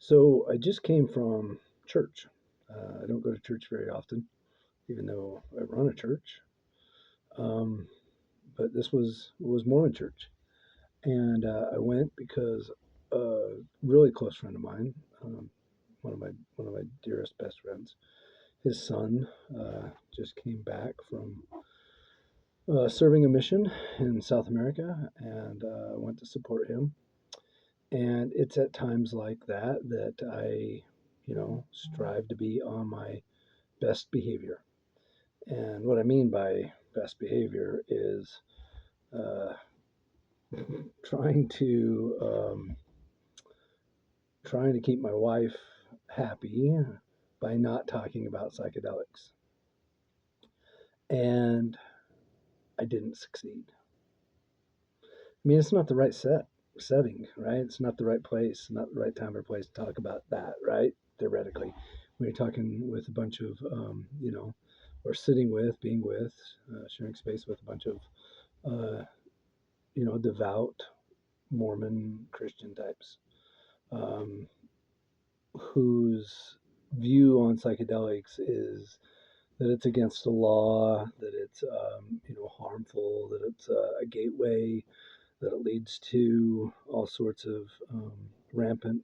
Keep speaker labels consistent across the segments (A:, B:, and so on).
A: So I just came from church. I don't go to church very often, even though I run a church. Um, but this was Mormon church, and I went because a really close friend of mine, um, one of my dearest best friends, his son just came back from serving a mission in South America, and went to support him. And it's at times like that I strive to be on my best behavior. And what I mean by best behavior is uh, trying to trying to keep my wife happy by not talking about psychedelics. And I didn't succeed. I mean, it's not the right setting, right? It's not the right place, not the right time or place to talk about that, right? Theoretically, when you're talking with a bunch of, or sitting with, being with, sharing space with a bunch of, uh, devout Mormon Christian types, um, whose view on psychedelics is that it's against the law, that it's harmful, that it's a gateway, that it leads to all sorts of rampant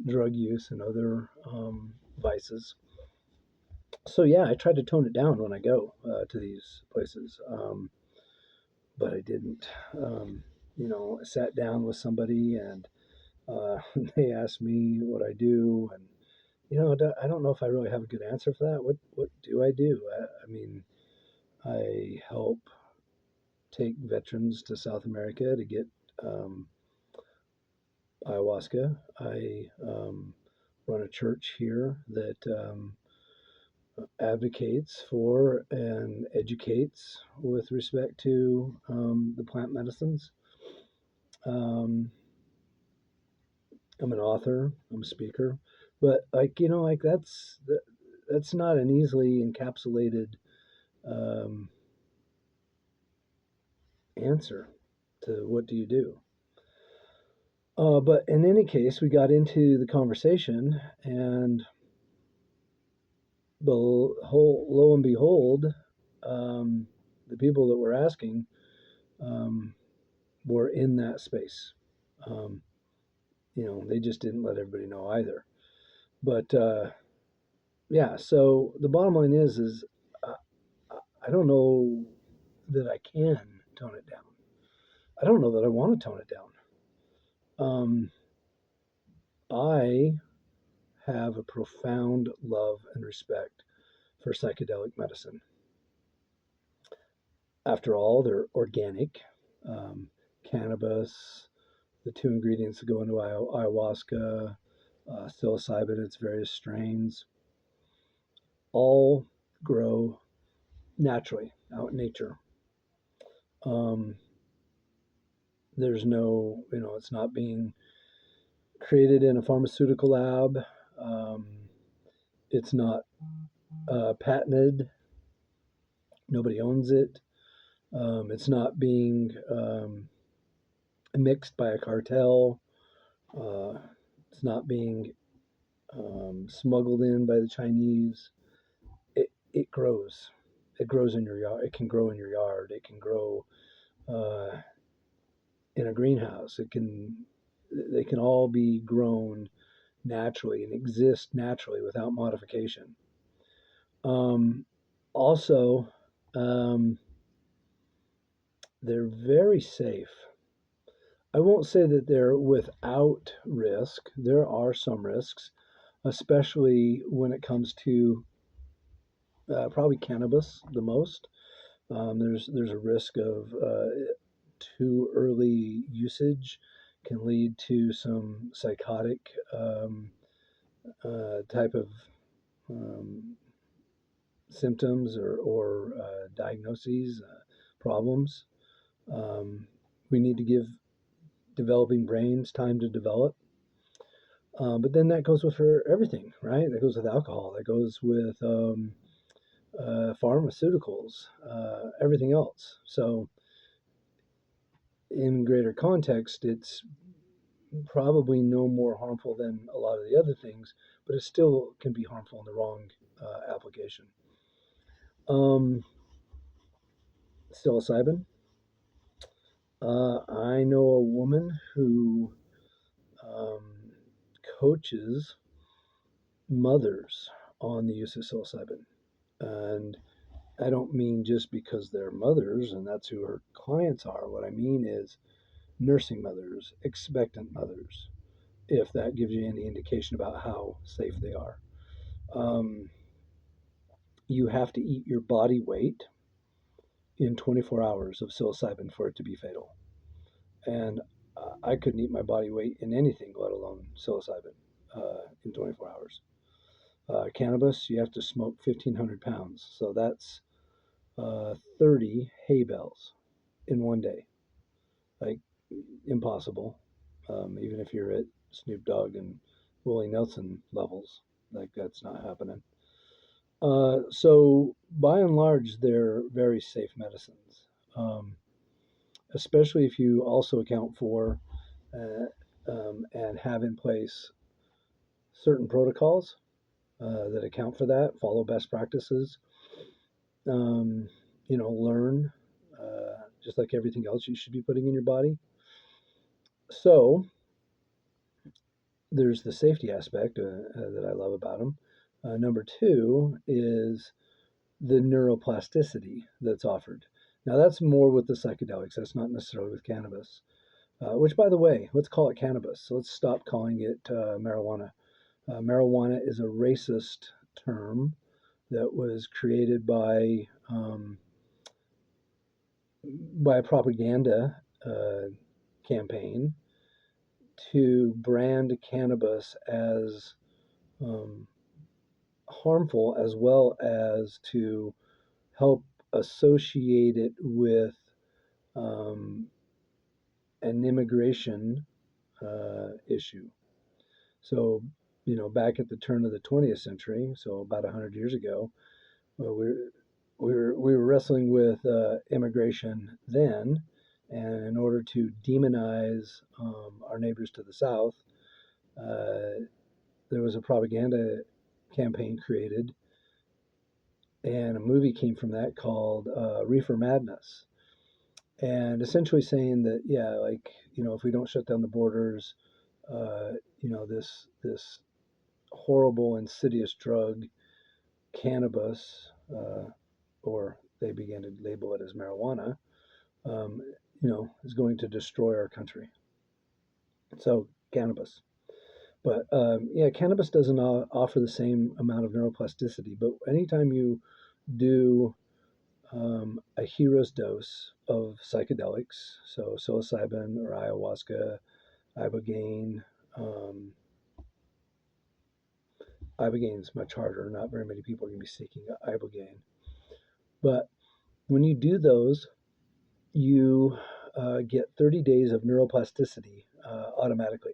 A: drug use and other vices. So yeah, I try to tone it down when I go to these places, but I didn't. I sat down with somebody and they asked me what I do, and I don't know if I really have a good answer for that. What do I do? I mean, I help take veterans to South America to get um, ayahuasca. I run a church here that advocates for and educates with respect to the plant medicines. Um, I'm an author. I'm a speaker, but that's not an easily encapsulated um, answer to what do you do. But in any case, we got into the conversation, and lo and behold, um, the people that were asking um, were in that space. Um, they just didn't let everybody know either. But yeah, so the bottom line is uh, I don't know that I can tone it down. I don't know that I want to tone it down. Um, I have a profound love and respect for psychedelic medicine. After all, they're organic. Um, Cannabis, the two ingredients that go into ayahuasca, psilocybin, its various strains, all grow naturally out in nature. Um, there's no, it's not being created in a pharmaceutical lab. Um, it's not patented. Nobody owns it. It's not being mixed by a cartel. Uh, it's not being smuggled in by the Chinese. It grows. It grows in your yard. It can grow in your yard. It can grow uh, in a greenhouse. They can all be grown naturally and exist naturally without modification. Um, Also, um, they're very safe. I won't say that they're without risk. There are some risks, especially when it comes to probably cannabis the most. There's a risk of too early usage can lead to some psychotic type of um, symptoms or diagnoses, problems. Um, we need to give developing brains time to develop. But then that goes with for everything, right? That goes with alcohol. That goes with pharmaceuticals, everything else. So, in greater context, it's probably no more harmful than a lot of the other things, but it still can be harmful in the wrong application. Um, Psilocybin. I know a woman who um, coaches mothers on the use of psilocybin. And I don't mean just because they're mothers and that's who her clients are. What I mean is nursing mothers, expectant mothers, if that gives you any indication about how safe they are. Um, you have to eat your body weight in 24 hours of psilocybin for it to be fatal. And I couldn't eat my body weight in anything, let alone psilocybin, in 24 hours. Cannabis, you have to smoke 1,500 pounds. So that's 30 hay bales in one day. Like, impossible. Even if you're at Snoop Dogg and Willie Nelson levels, like, that's not happening. So, by and large, they're very safe medicines, um, especially if you also account for and have in place certain protocols that account for that, follow best practices, um, learn, just like everything else you should be putting in your body. So there's the safety aspect that I love about them. Number two is the neuroplasticity that's offered. Now, that's more with the psychedelics. That's not necessarily with cannabis, which, by the way, let's call it cannabis. So let's stop calling it marijuana. Marijuana is a racist term that was created by a propaganda campaign to brand cannabis as um, harmful, as well as to help associate it with um, an immigration issue. So, back at the turn of the 20th century, so about 100 years ago, well, we were wrestling with immigration then, and in order to demonize our neighbors to the south, uh, there was a propaganda campaign created, and a movie came from that called Reefer Madness, and essentially saying that, yeah, like, if we don't shut down the borders, this horrible, insidious drug, cannabis, or they began to label it as marijuana, um, is going to destroy our country. So cannabis. But yeah, cannabis doesn't offer the same amount of neuroplasticity. But anytime you do a hero's dose of psychedelics, so psilocybin or ayahuasca, ibogaine, um, ibogaine is much harder. Not very many people are going to be seeking ibogaine. But when you do those, you get 30 days of neuroplasticity automatically.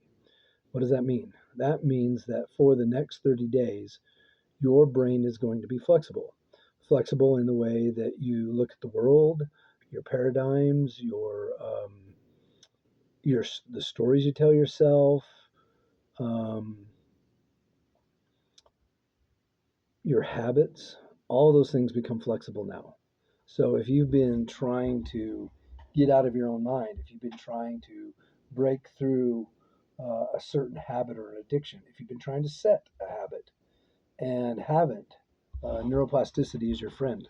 A: What does that mean? That means that for the next 30 days, your brain is going to be flexible. Flexible in the way that you look at the world, your paradigms, the stories you tell yourself, um, your habits. All of those things become flexible now. So if you've been trying to get out of your own mind, if you've been trying to break through a certain habit or an addiction, if you've been trying to set a habit and haven't, neuroplasticity is your friend.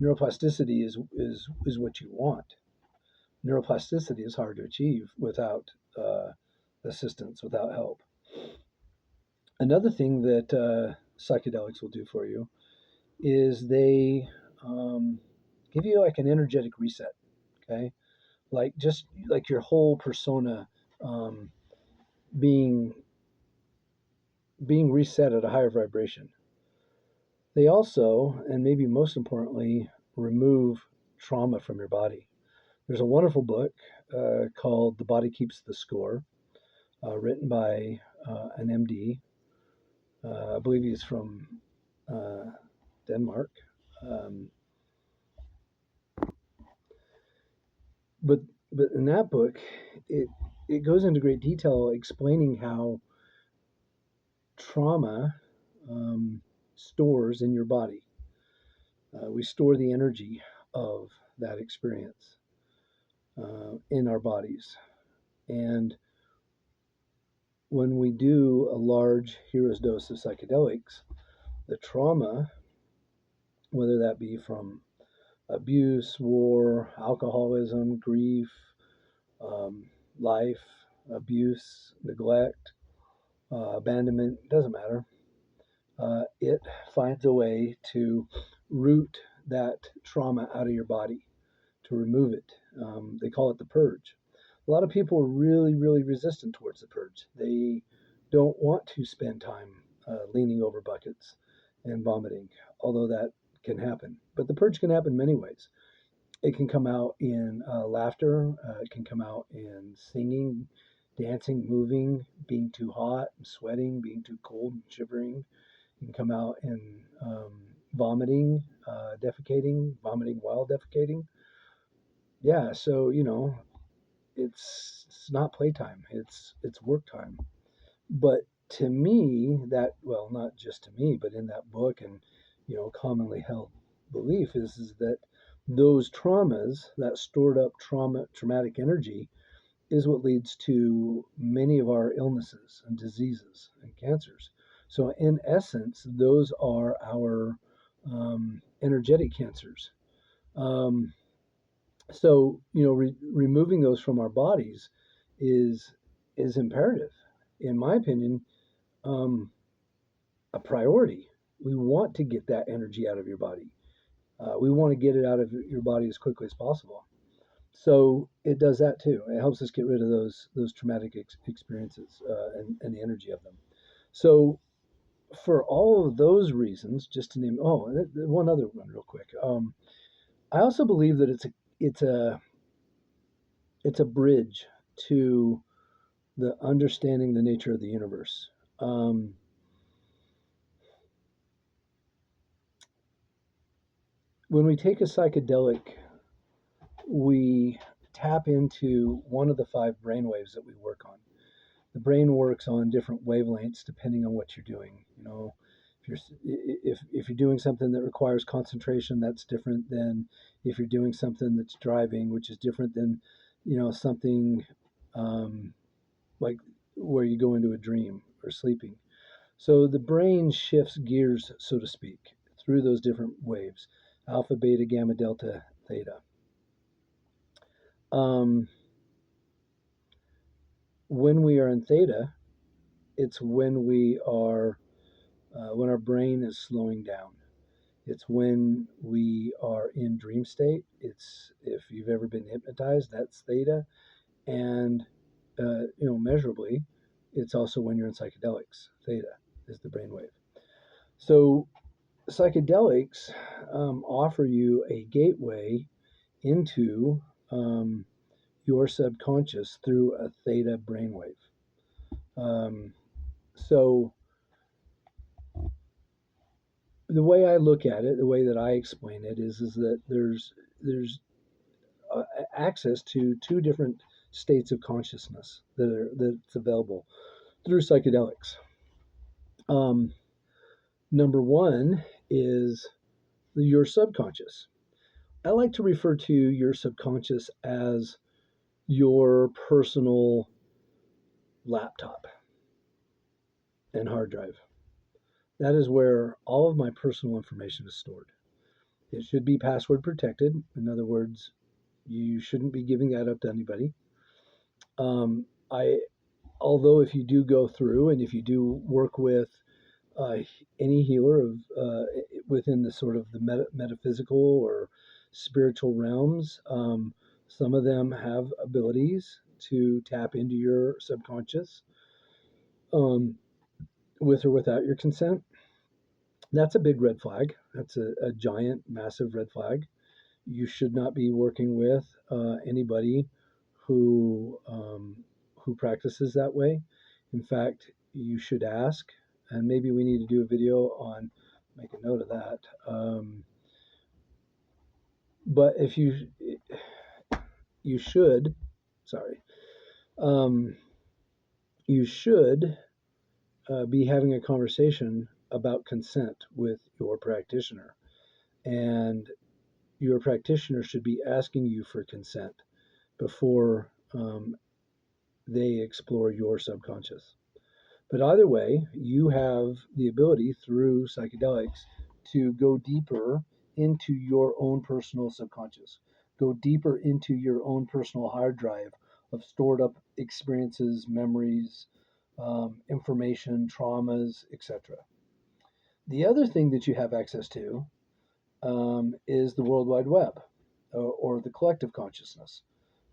A: Neuroplasticity is what you want. Neuroplasticity is hard to achieve without assistance, without help. Another thing that psychedelics will do for you is they um, give you like an energetic reset. Okay, like just like your whole persona um, being being reset at a higher vibration. They also, and maybe most importantly, remove trauma from your body. There's a wonderful book called "The Body Keeps the Score," written by an MD. I believe he's from uh, Denmark. Um, but but in that book, it it goes into great detail explaining how trauma um, stores in your body. We store the energy of that experience in our bodies. And when we do a large hero's dose of psychedelics, the trauma, whether that be from abuse, war, alcoholism, grief, um, life, abuse, neglect, abandonment, doesn't matter. It finds a way to root that trauma out of your body, to remove it. They call it the purge. A lot of people are really, really resistant towards the purge. They don't want to spend time leaning over buckets and vomiting, although that can happen. But the purge can happen many ways. It can come out in laughter, it can come out in singing, dancing, moving, being too hot, sweating, being too cold, and shivering. It can come out in vomiting, defecating, vomiting while defecating. Yeah, so it's not playtime. It's work time. But to me, that well, not just to me, but in that book and commonly held belief is that those traumas, that stored up traumatic energy, is what leads to many of our illnesses and diseases and cancers. So in essence, those are our energetic cancers. Um, so removing those from our bodies is imperative, in my opinion, um, a priority. We want to get that energy out of your body. We want to get it out of your body as quickly as possible. So it does that too. It helps us get rid of those traumatic experiences and the energy of them. So for all of those reasons, just to name, one other one real quick. I also believe that it's a it's a bridge to the understanding the nature of the universe. Um, when we take a psychedelic, we tap into one of the five brainwaves that we work on. The brain works on different wavelengths depending on what you're doing. If you're doing something that requires concentration, that's different than if you're doing something that's driving, which is different than something um, like where you go into a dream or sleeping. So the brain shifts gears, so to speak, through those different waves: alpha, beta, gamma, delta, theta. Um, when we are in theta, it's when our brain is slowing down. It's when we are in dream state. It's if you've ever been hypnotized, that's theta, and measurably, it's also when you're in psychedelics. Theta is the brainwave. So psychedelics offer you a gateway into um, your subconscious through a theta brainwave. Um, so the way I look at it, the way that I explain it is that there's uh, access to two different states of consciousness that's available through psychedelics. Um, Number one is your subconscious. I like to refer to your subconscious as your personal laptop and hard drive. That is where all of my personal information is stored. It should be password protected. In other words, you shouldn't be giving that up to anybody. I, although if you do go through and if you do work with uh, any healer of within the sort of the metaphysical or spiritual realms, some of them have abilities to tap into your subconscious um, with or without your consent. That's a big red flag. That's a giant, massive red flag. You should not be working with anybody who practices that way. In fact, you should ask, and maybe we need to do a video on make a note of that. But if you should, sorry, um, you should be having a conversation about consent with your practitioner. And your practitioner should be asking you for consent before they explore your subconscious. But either way, you have the ability through psychedelics to go deeper into your own personal subconscious, go deeper into your own personal hard drive of stored up experiences, memories, information, traumas, etc. The other thing that you have access to is the World Wide Web or the collective consciousness.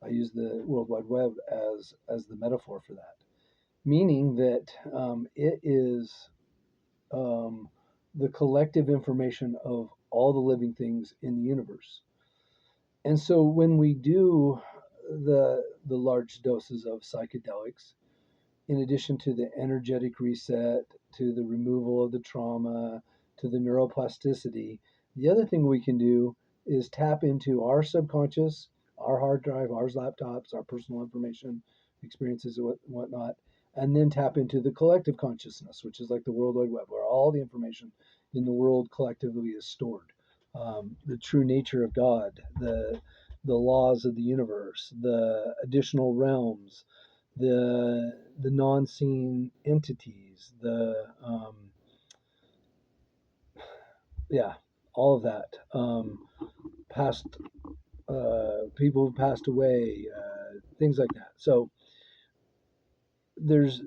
A: I use the World Wide Web as the metaphor for that, meaning that it is um, the collective information of all the living things in the universe. And so when we do the large doses of psychedelics, in addition to the energetic reset, to the removal of the trauma, to the neuroplasticity, the other thing we can do is tap into our subconscious, our hard drive, our laptops, our personal information, experiences, and whatnot, and then tap into the collective consciousness, which is like the World Wide Web, where all the information in the world collectively is stored. The true nature of God, the laws of the universe, the additional realms, the non-seen entities, the yeah, all of that. Past people who passed away, things like that. So there's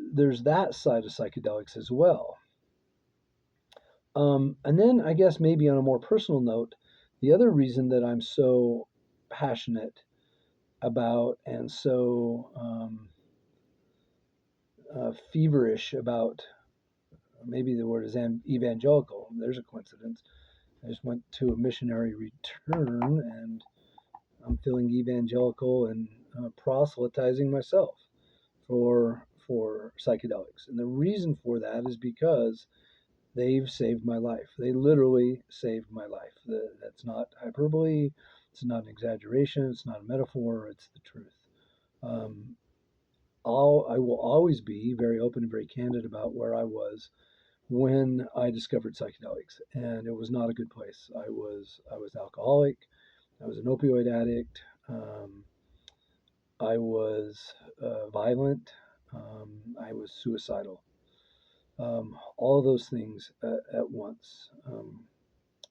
A: that side of psychedelics as well. And then I guess maybe on a more personal note, the other reason that I'm so passionate about and so feverish about, maybe the word is evangelical. There's a coincidence. I just went to a missionary return and I'm feeling evangelical and proselytizing myself for psychedelics. And the reason for that is because they've saved my life. They literally saved my life. That's not hyperbole. It's not an exaggeration. It's not a metaphor. It's the truth. Um, I will always be very open and very candid about where I was when I discovered psychedelics, and it was not a good place. I was alcoholic. I was an opioid addict. I was violent. I was suicidal. All of those things at once.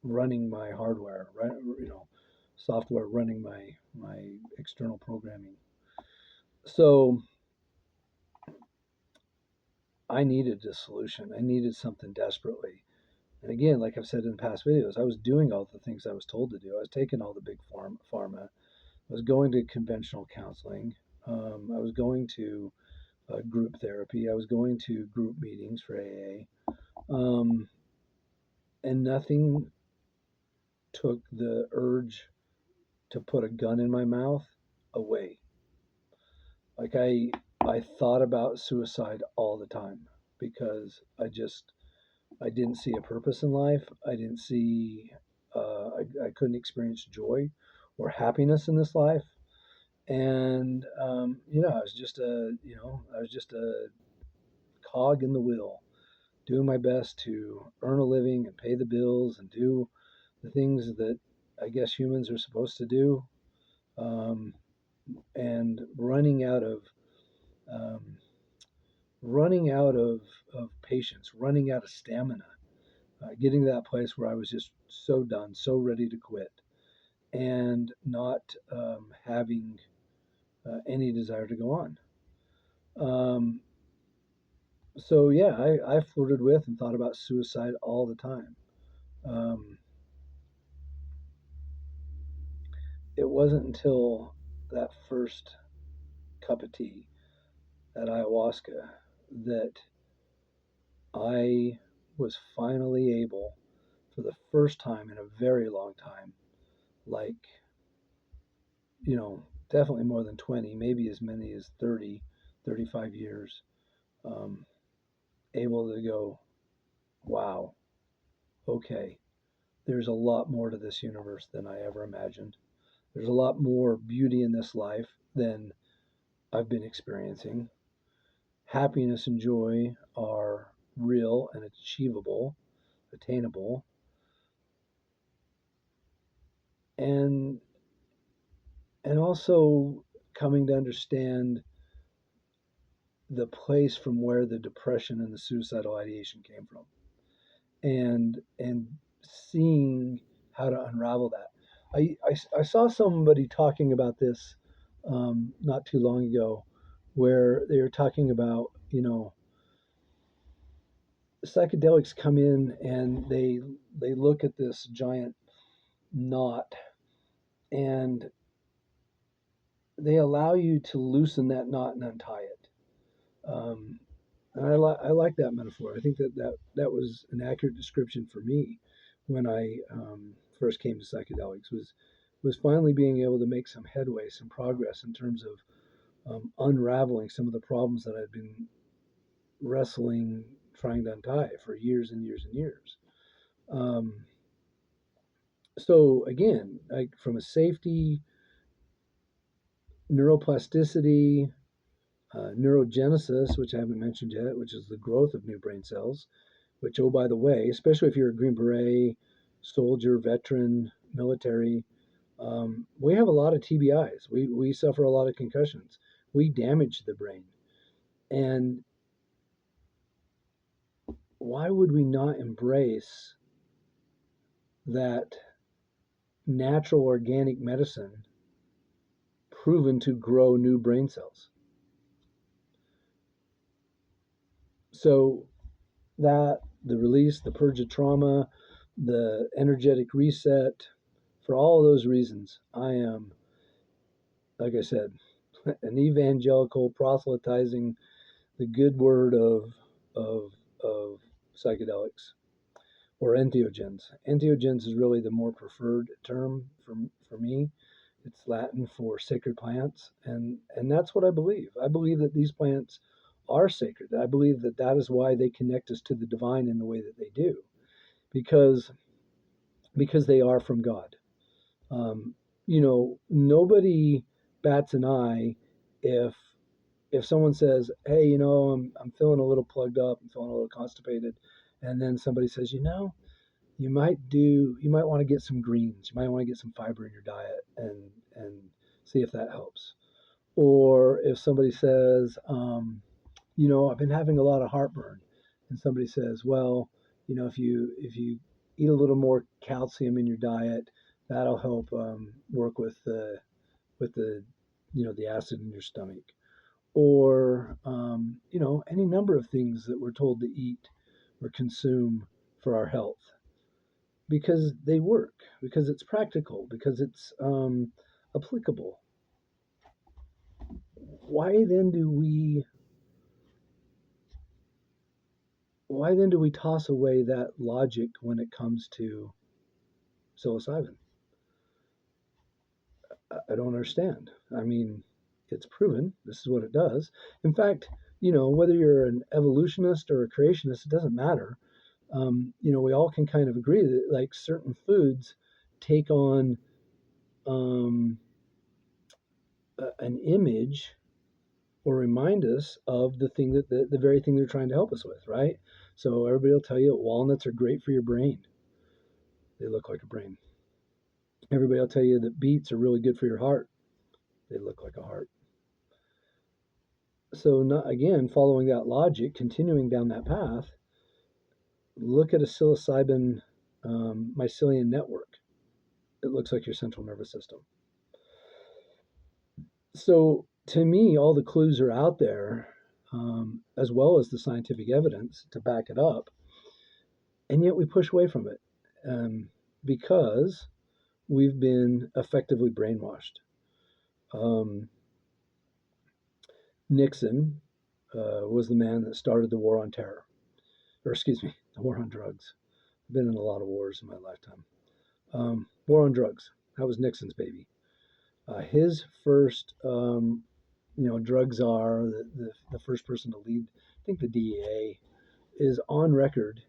A: Running my hardware, right? Software running my external programming. So I needed a solution. I needed something desperately. And again, like I've said in past videos, I was doing all the things I was told to do. I was taking all the big pharma. I was going to conventional counseling. I was going to group therapy. I was going to group meetings for AA. And nothing took the urge to put a gun in my mouth away. Like I thought about suicide all the time because I didn't see a purpose in life. I didn't see I couldn't experience joy or happiness in this life. And I was just a cog in the wheel, doing my best to earn a living and pay the bills and do the things that I guess humans are supposed to do, um, and um, running out of patience, running out of stamina, getting to that place where I was just so done, so ready to quit, and not having any desire to go on. Um, so yeah, I flirted with and thought about suicide all the time. Um, it wasn't until that first cup of tea at ayahuasca that I was finally able, for the first time in a very long time, like, definitely more than 20, maybe as many as 30, 35 years, um, able to go, wow, okay, there's a lot more to this universe than I ever imagined. There's a lot more beauty in this life than I've been experiencing. Happiness and joy are real and achievable, attainable, and also coming to understand the place from where the depression and the suicidal ideation came from, and seeing how to unravel that. I saw somebody talking about this not too long ago, where they were talking about, psychedelics come in and they look at this giant knot, and they allow you to loosen that knot and untie it. Um, and I like that metaphor. I think that was an accurate description for me when I first came to psychedelics, was finally being able to make some headway, some progress in terms of unraveling some of the problems that I've been wrestling, trying to untie for years and years and years. Um, so again, like from a safety, neuroplasticity, neurogenesis, which I haven't mentioned yet, which is the growth of new brain cells, which, oh, by the way, especially if you're a Green Beret, soldier, veteran, military, we have a lot of TBIs. We suffer a lot of concussions. We damage the brain. And why would we not embrace that natural organic medicine proven to grow new brain cells? So that, the release, the purge of trauma, the energetic reset, for all those reasons, I am, like I said, an evangelical proselytizing the good word of of psychedelics, or entheogens. Entheogens is really the more preferred term for me. It's Latin for sacred plants, and that's what I believe. I believe that these plants are sacred. I believe that that is why they connect us to the divine in the way that they do, because they are from God. Um, Nobody bats an eye if someone says, "Hey, I'm feeling a little plugged up, I'm feeling a little constipated," and then somebody says, you might want to get some greens, you might want to get some fiber in your diet, and see if that helps." Or if somebody says, I've been having a lot of heartburn, and somebody says, well, if you eat a little more calcium in your diet, that'll help work with the the acid in your stomach. Or any number of things that we're told to eat or consume for our health, because they work, because it's practical, because it's applicable. Why then do we toss away that logic when it comes to psilocybin? I don't understand. I mean, it's proven this is what it does. In fact, whether you're an evolutionist or a creationist, it doesn't matter. We all can kind of agree that like certain foods take on um, an image, or remind us of the thing that the very thing they're trying to help us with, right? So everybody will tell you walnuts are great for your brain. They look like a brain. Everybody will tell you that beets are really good for your heart. They look like a heart. So not, again, following that logic, continuing down that path, look at a psilocybin mycelium network. It looks like your central nervous system. So to me, all the clues are out there, as well as the scientific evidence to back it up, and yet we push away from it, because we've been effectively brainwashed. Um, Nixon was the man that started the war on terror, or excuse me, the war on drugs. I've been in a lot of wars in my lifetime. War on drugs. That was Nixon's baby. His first, drug czar, the first person to lead, I think, the DEA, is on record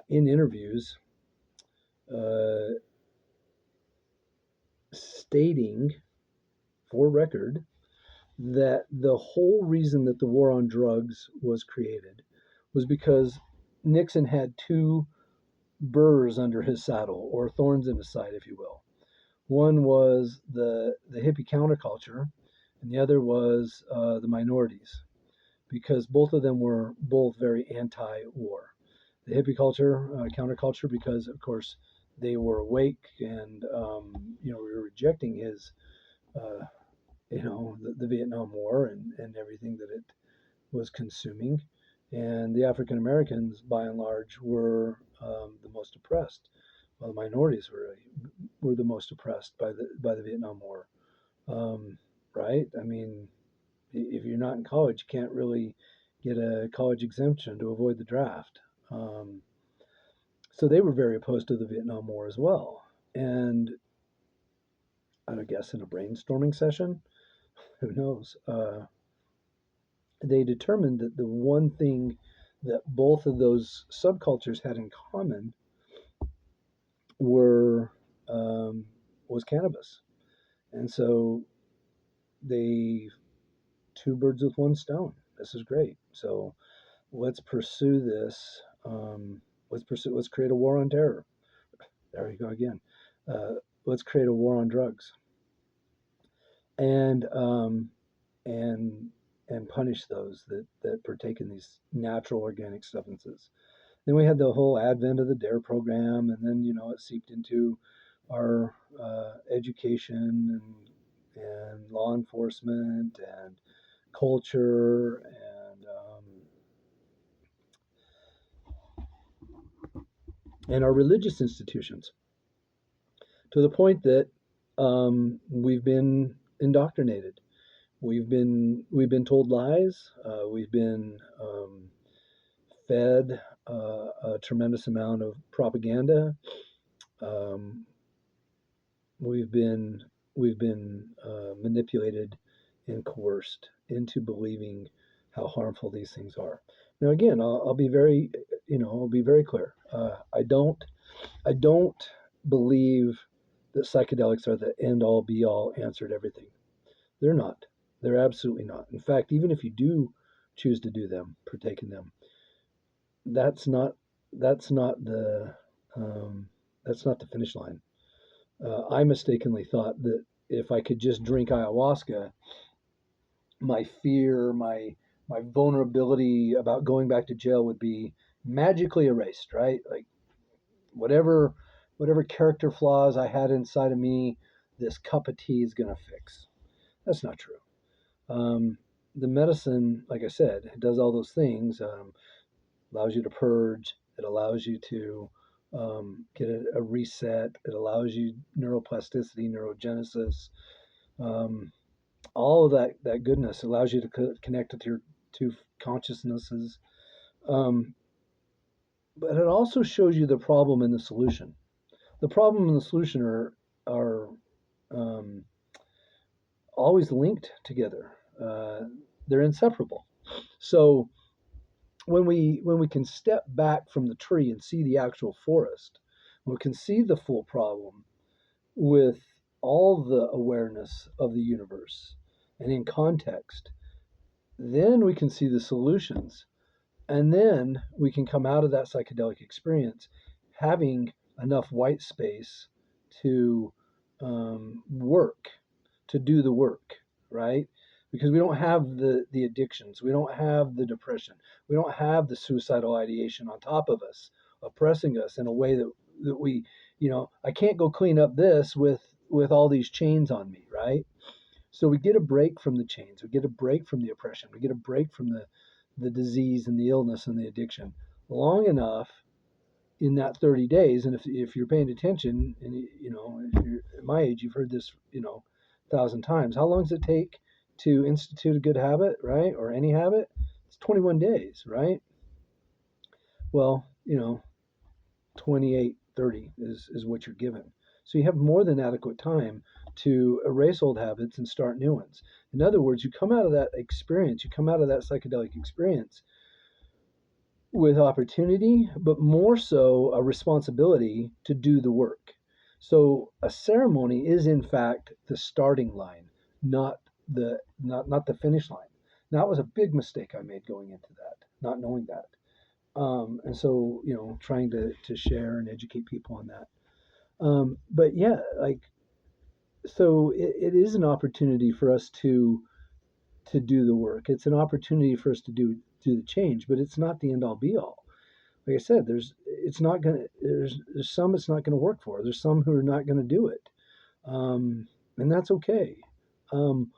A: in interviews uh, stating, for record, that the whole reason that the war on drugs was created was because Nixon had two burrs under his saddle, or thorns in his side, if you will. One was the hippie counterculture, and the other was the minorities, because both of them were both very anti-war. The hippie culture, counterculture, because of course they were awake and we were rejecting his uh, the Vietnam War and everything that it was consuming. And the African Americans, by and large, were the most oppressed, while the minorities were the most oppressed by the Vietnam War. Right? I mean, if you're not in college, you can't really get a college exemption to avoid the draft. Um, so they were very opposed to the Vietnam War as well. And I don't guess in a brainstorming session, who knows? They determined that the one thing that both of those subcultures had in common were was cannabis, and so they two birds with one stone. This is great. So let's pursue this. Let's create a war on terror. There we go again. Uh, let's create a war on drugs, and and and punish those that partake in these natural organic substances. Then we had the whole advent of the DARE program, and then it seeped into our education and law enforcement and culture and our religious institutions, to the point that we've been indoctrinated. We've been told lies. We've been fed a tremendous amount of propaganda. Um, we've been manipulated and coerced into believing how harmful these things are. Now, again, I'll be very, I'll be very clear. I don't believe that psychedelics are the end all be all answer to everything. They're not. They're absolutely not. In fact, even if you do choose to do them, partake in them, that's not that's not the um, that's not the finish line. I mistakenly thought that if I could just drink ayahuasca, my fear, my vulnerability about going back to jail would be magically erased, right? Like whatever character flaws I had inside of me, this cup of tea is gonna fix. That's not true. The medicine, like I said, it does all those things. Allows you to purge. It allows you to get a reset. It allows you neuroplasticity, neurogenesis, um, all of that goodness. Allows you to connect with your two consciousnesses. Um, but it also shows you the problem and the solution. The problem and the solution are um, always linked together. They're inseparable. So when we can step back from the tree and see the actual forest, we can see the full problem with all the awareness of the universe and in context, then we can see the solutions. And then we can come out of that psychedelic experience having enough white space to work, to do the work, right? Because we don't have the addictions, we don't have the depression, we don't have the suicidal ideation on top of us, oppressing us in a way that we, I can't go clean up this with all these chains on me, right? So we get a break from the chains, we get a break from the oppression, we get a break from the disease and the illness and the addiction long enough in that 30 days. And if you're paying attention and if you're at my age, you've heard this 1,000 times. How long does it take to institute a good habit, right? Or any habit? It's 21 days, right? Well, 28, 30 is what you're given. So you have more than adequate time to erase old habits and start new ones. In other words, you come out of that experience, you come out of that psychedelic experience with opportunity, but more so a responsibility to do the work. So a ceremony is, in fact, the starting line, not the not the finish line. That was a big mistake I made going into that, not knowing that. And so, trying to share and educate people on that. But yeah, like, so it is an opportunity for us to do the work. It's an opportunity for us to do the change, but it's not the end all be all. Like I said, there's some it's not gonna work for. There's some who are not gonna do it, and that's okay. Um,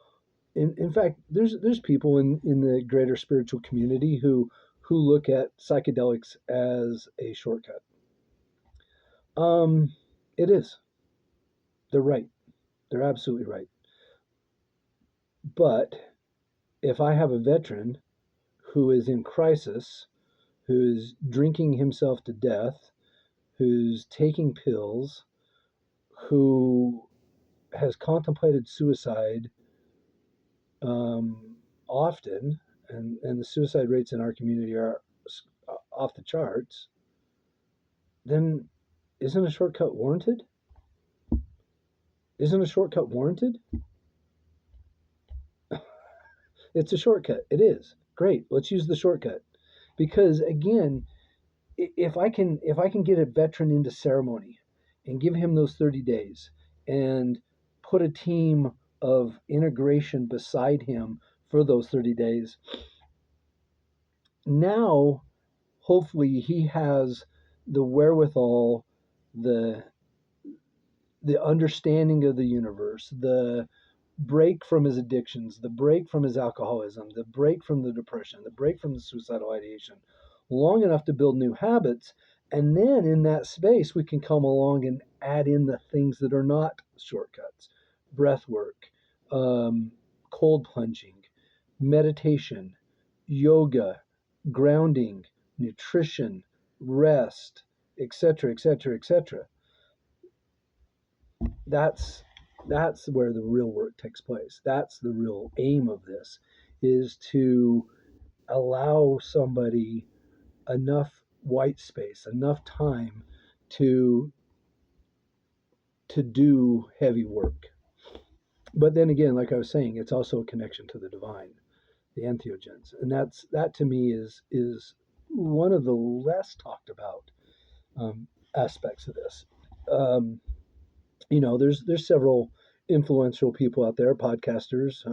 A: in fact, there's people in the greater spiritual community who look at psychedelics as a shortcut. Um, it is. They're right. They're absolutely right. But if I have a veteran who is in crisis, who's drinking himself to death, who's taking pills, who has contemplated suicide often, and the suicide rates in our community are off the charts, then isn't a shortcut warranted? Isn't a shortcut warranted? It's a shortcut. It is. Great. Let's use the shortcut. Because again, if I can get a veteran into ceremony and give him those 30 days and put a team of integration beside him for those 30 days, now hopefully he has the wherewithal, the the understanding of the universe, the break from his addictions, the break from his alcoholism, the break from the depression, the break from the suicidal ideation, long enough to build new habits. And then in that space, we can come along and add in the things that are not shortcuts: breath work, um, cold plunging, meditation, yoga, grounding, nutrition, rest, etc., etc., etc. That's where the real work takes place. That's the real aim of this, is to allow somebody enough white space, enough time to do heavy work. But then again, like I was saying, it's also a connection to the divine, the entheogens, and that to me is one of the less talked about um, aspects of this. Um, there's several influential people out there, podcasters.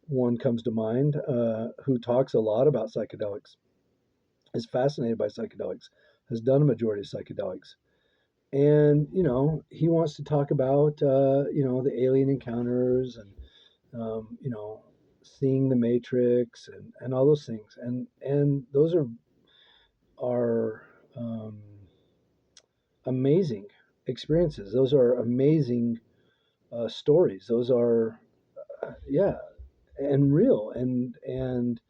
A: One comes to mind who talks a lot about psychedelics, is fascinated by psychedelics, has done a majority of psychedelics, and he wants to talk about the alien encounters and seeing the Matrix and all those things, and those are amazing experiences. Those are amazing stories. Those are yeah, and real and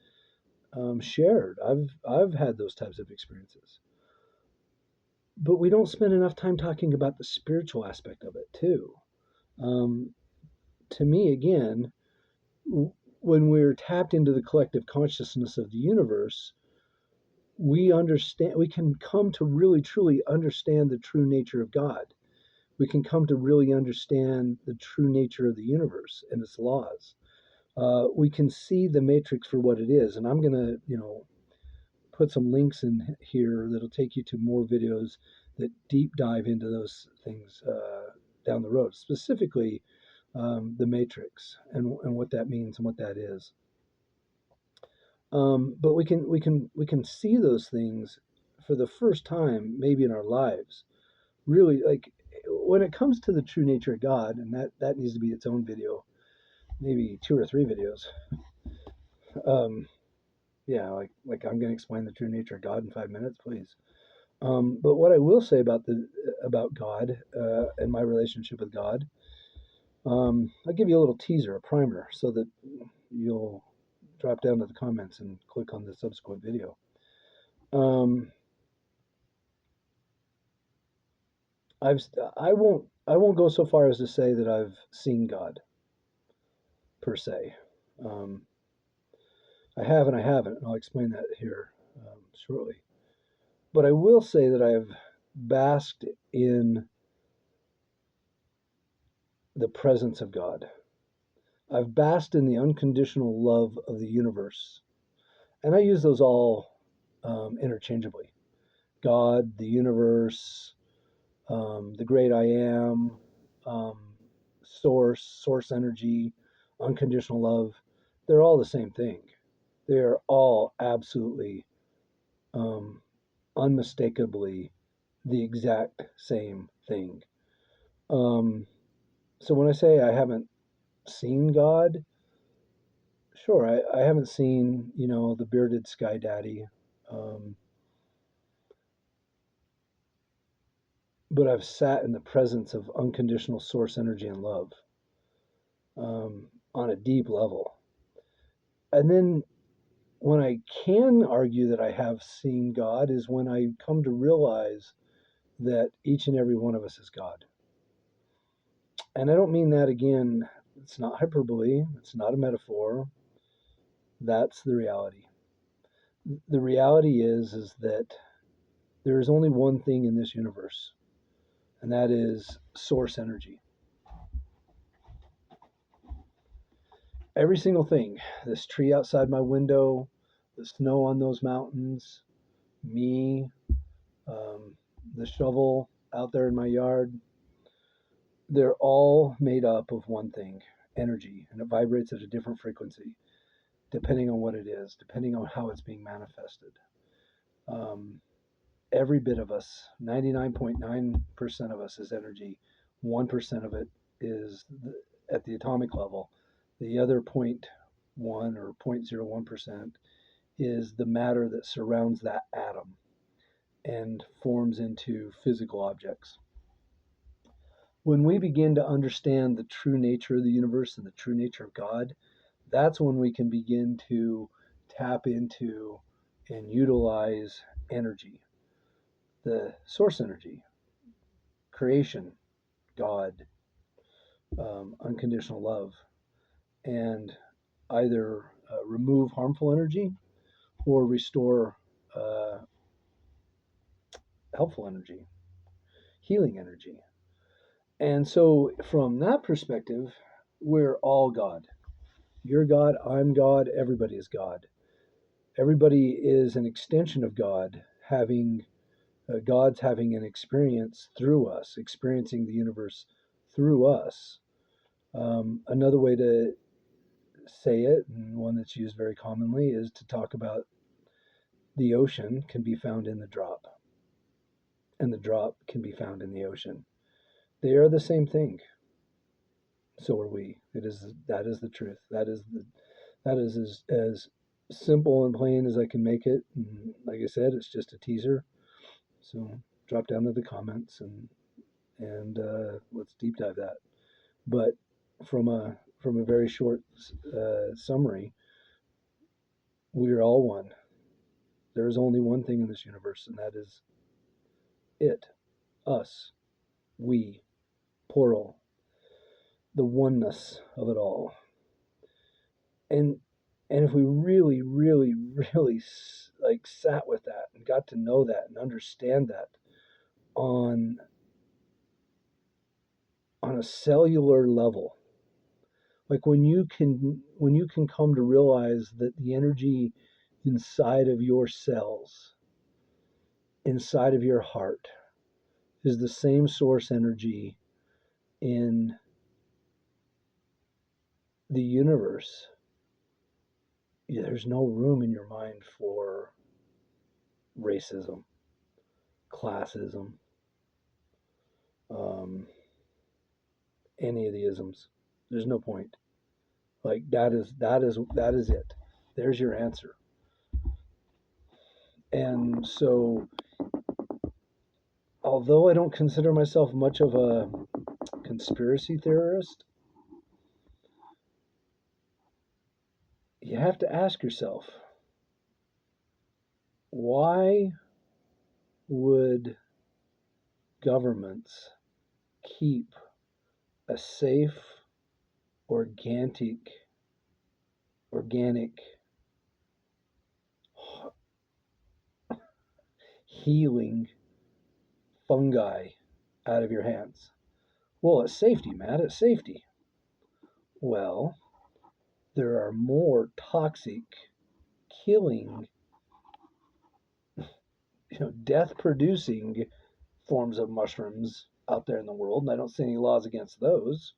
A: shared. I've had those types of experiences, but we don't spend enough time talking about the spiritual aspect of it too. Um, to me, again, when we're tapped into the collective consciousness of the universe, we understand. We can come to really truly understand the true nature of God. We can come to really understand the true nature of the universe and its laws. We can see the matrix for what it is, and I'm going to, put some links in here that'll take you to more videos that deep dive into those things down the road, specifically the matrix and what that means and what that is. But we can see those things for the first time maybe in our lives. Really, like when it comes to the true nature of God, and that needs to be its own video, maybe 2 or 3 videos. Um, yeah, like I'm going to explain the true nature of God in 5 minutes, please. But what I will say about God and my relationship with God, I'll give you a little teaser, a primer, so that you'll drop down to the comments and click on the subsequent video. Um, I've I won't go so far as to say that I've seen God per se. Um, I have and I haven't, and I'll explain that here shortly. But I will say that I have basked in the presence of God. I've basked in the unconditional love of the universe. And I use those all interchangeably. God, the universe, the great I am, um, source energy, unconditional love. They're all the same thing. They're all absolutely, um, unmistakably the exact same thing. Um, so when I say I haven't seen God, sure, I haven't seen, the bearded sky daddy, um, but I've sat in the presence of unconditional source energy and love, on a deep level. And then when I can argue that I have seen God is when I come to realize that each and every one of us is God. And I don't mean that again, it's not hyperbole, it's not a metaphor. That's the reality. The reality is that there is only one thing in this universe, and that is source energy. Every single thing, this tree outside my window, the snow on those mountains, me, um, the shovel out there in my yard, they're all made up of one thing, energy, and it vibrates at a different frequency depending on what it is, depending on how it's being manifested. Um, every bit of us, 99.9% of us is energy. 1% of it is at the atomic level. The other zero point 0.1 or 0.01% is the matter that surrounds that atom and forms into physical objects. When we begin to understand the true nature of the universe and the true nature of God, that's when we can begin to tap into and utilize energy, the source energy, creation, God, unconditional love, and either remove harmful energy or restore uh, helpful energy, healing energy. And so, from that perspective, we're all God. You're God, I'm God, everybody is God. Everybody is an extension of God, having God's having an experience through us, experiencing the universe through us. Another way to say it, and one that's used very commonly, is to talk about the ocean can be found in the drop, and the drop can be found in the ocean. They are the same thing. So are we. That is the truth. That is as simple and plain as I can make it. And like I said, it's just a teaser. So drop down to the comments and let's deep dive that. But from a very short summary, we are all one. There is only one thing in this universe, and that is it, us, we, plural, the oneness of it all. And and if we really, really, really like sat with that and got to know that and understand that on on a cellular level, like when you can come to realize that the energy inside of your cells, inside of your heart, is the same source energy in the universe, there's no room in your mind for racism, classism, um, any of the isms. There's no point. Like that is it. There's your answer. And so, although I don't consider myself much of a conspiracy theorist, you have to ask yourself, why would governments keep a safe, organic healing fungi out of your hands? Well, it's safety, Matt. It's safety. Well, there are more toxic, killing, death producing forms of mushrooms out there in the world, and I don't see any laws against those.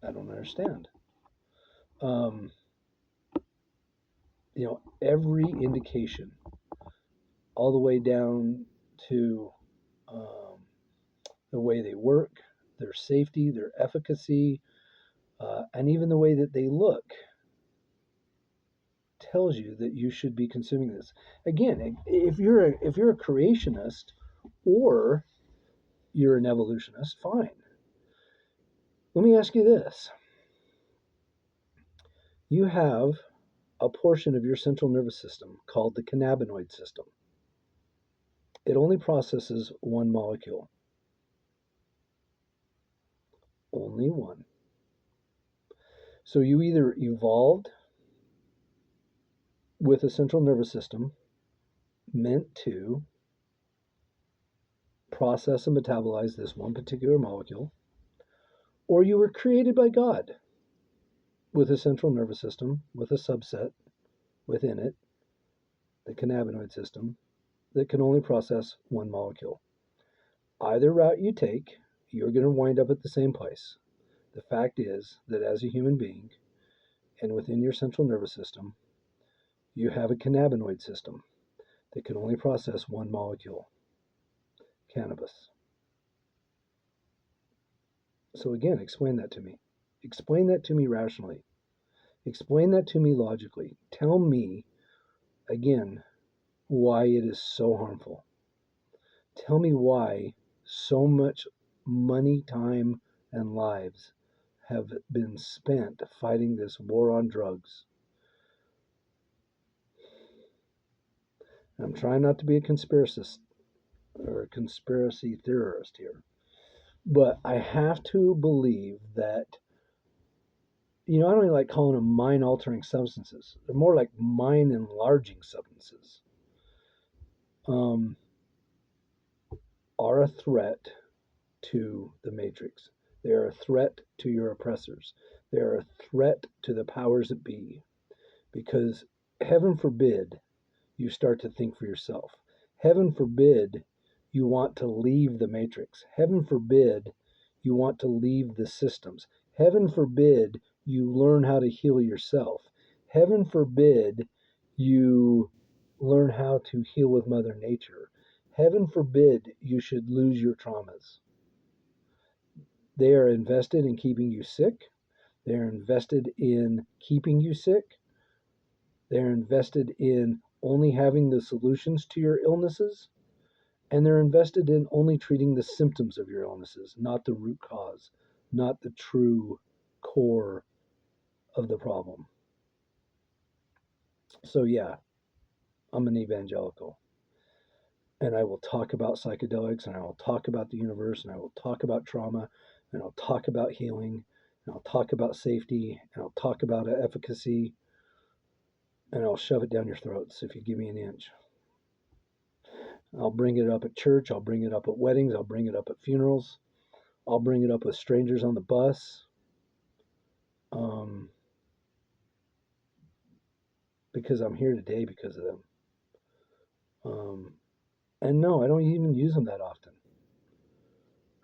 A: I don't understand. Um, every indication, all the way down to um, the way they work, their safety, their efficacy, and even the way that they look, tells you that you should be consuming this. Again, if you're a creationist or you're an evolutionist, fine. Let me ask you this: you have a portion of your central nervous system called the cannabinoid system. It only processes one molecule, only one. So you either evolved with a central nervous system meant to process and metabolize this one particular molecule, or you were created by God with a central nervous system with a subset within it, the cannabinoid system, that can only process one molecule. Either route you take, you're going to wind up at the same place. The fact is that as a human being and within your central nervous system, you have a cannabinoid system that can only process one molecule, cannabis. So again, explain that to me. Explain that to me rationally. Explain that to me logically. Tell me, again, why it is so harmful. Tell me why so much money, time, and lives have been spent fighting this war on drugs. I'm trying not to be a conspiracist or a conspiracy theorist here, but I have to believe that, I don't even like calling them mind altering substances. They're more like mind enlarging substances. Um, are a threat to the matrix. They are a threat to your oppressors. They are a threat to the powers that be. Because heaven forbid you start to think for yourself. Heaven forbid you want to leave the matrix. Heaven forbid you want to leave the systems. Heaven forbid you learn how to heal yourself. Heaven forbid you learn how to heal with Mother Nature. Heaven forbid you should lose your traumas. They are invested in keeping you sick. They are invested in keeping you sick. They're invested in only having the solutions to your illnesses, and they're invested in only treating the symptoms of your illnesses, not the root cause, not the true core of the problem. So, yeah, I'm an evangelical, and I will talk about psychedelics, and I will talk about the universe, and I will talk about trauma, and I'll talk about healing, and I'll talk about safety, and I'll talk about efficacy, and I'll shove it down your throats if you give me an inch. I'll bring it up at church. I'll bring it up at weddings. I'll bring it up at funerals. I'll bring it up with strangers on the bus. Um, because I'm here today because of them. And no, I don't even use them that often.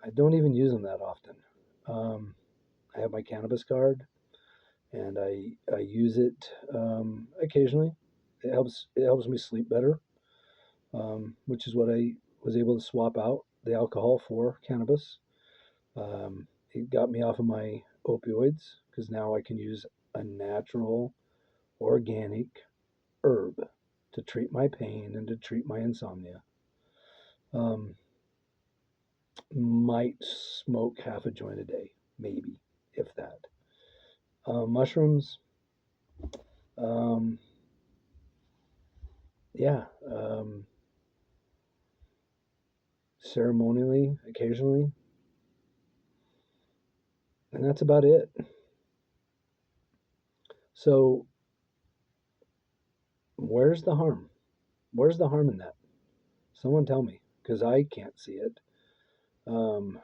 A: I don't even use them that often. I have my cannabis card, and I use it occasionally. It helps me sleep better, which is what I was able to swap out the alcohol for cannabis. It got me off of my opioids because now I can use a natural, organic herb to treat my pain and to treat my insomnia. Um, might smoke half a joint a day, maybe, if that. Mushrooms, um, yeah, ceremonially, occasionally, and that's about it. So, where's the harm? Where's the harm in that? Someone tell me, because I can't see it. Um,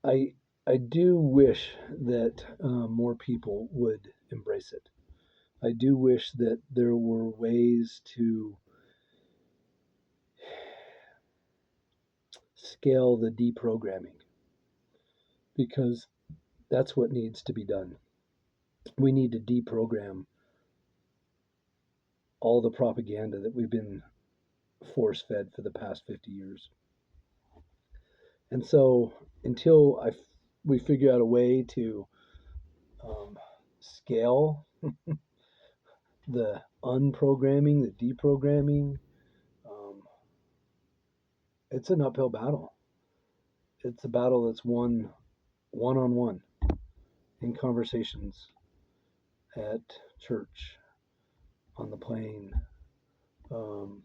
A: I I do wish that more people would embrace it. I do wish that there were ways to scale the deprogramming because that's what needs to be done. We need to deprogram all the propaganda that we've been force fed for the past 50 years. And so until we figure out a way to scale the unprogramming, the deprogramming, um, it's an uphill battle. It's a battle that's won one on one in conversations at church, on the plane, um,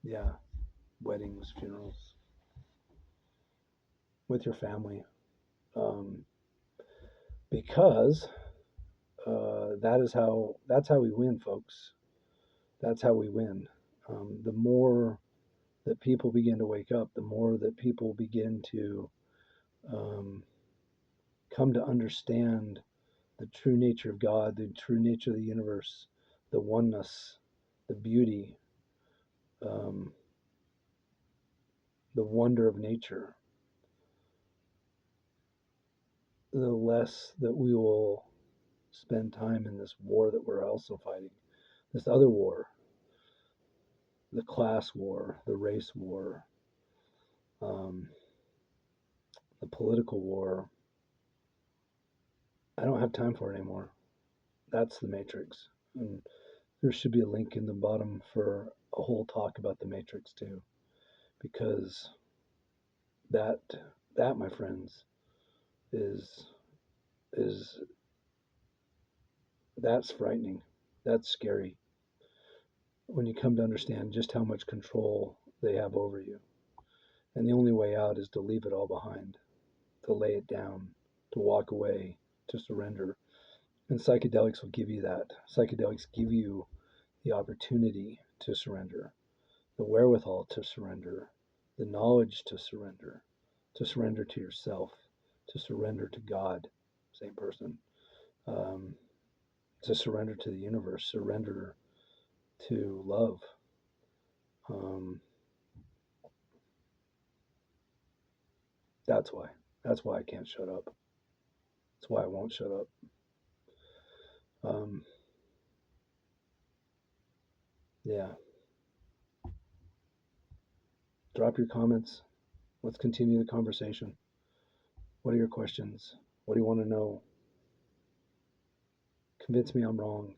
A: yeah, weddings, funerals, with your family, um, because that's how we win, folks. That's how we win. The more that people begin to wake up, the more that people begin to um, come to understand the true nature of God, the true nature of the universe, the oneness, the beauty, um, the wonder of nature, the less that we will spend time in this war that we're also fighting, this other war, the class war, the race war, um, the political war. I don't have time for it anymore. That's the matrix. And there should be a link in the bottom for a whole talk about the matrix too, because that that my friends is is that's frightening. That's scary when you come to understand just how much control they have over you. And the only way out is to leave it all behind, to lay it down, to walk away, to surrender. And psychedelics will give you that. Psychedelics give you the opportunity to surrender, the wherewithal to surrender, the knowledge to surrender to yourself, to surrender to God, same person, um, to surrender to the universe, surrender to love. Um, that's why. That's why I can't shut up. That's why I won't shut up. Um, yeah. Drop your comments. Let's continue the conversation. What are your questions? What do you want to know? Convince me I'm wrong.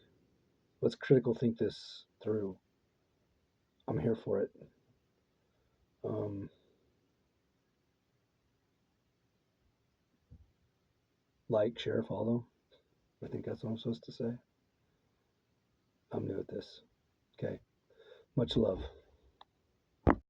A: Let's critical think this through. I'm here for it. Um, like, share, follow. I think that's what I'm supposed to say. I'm new at this. Okay. Much love.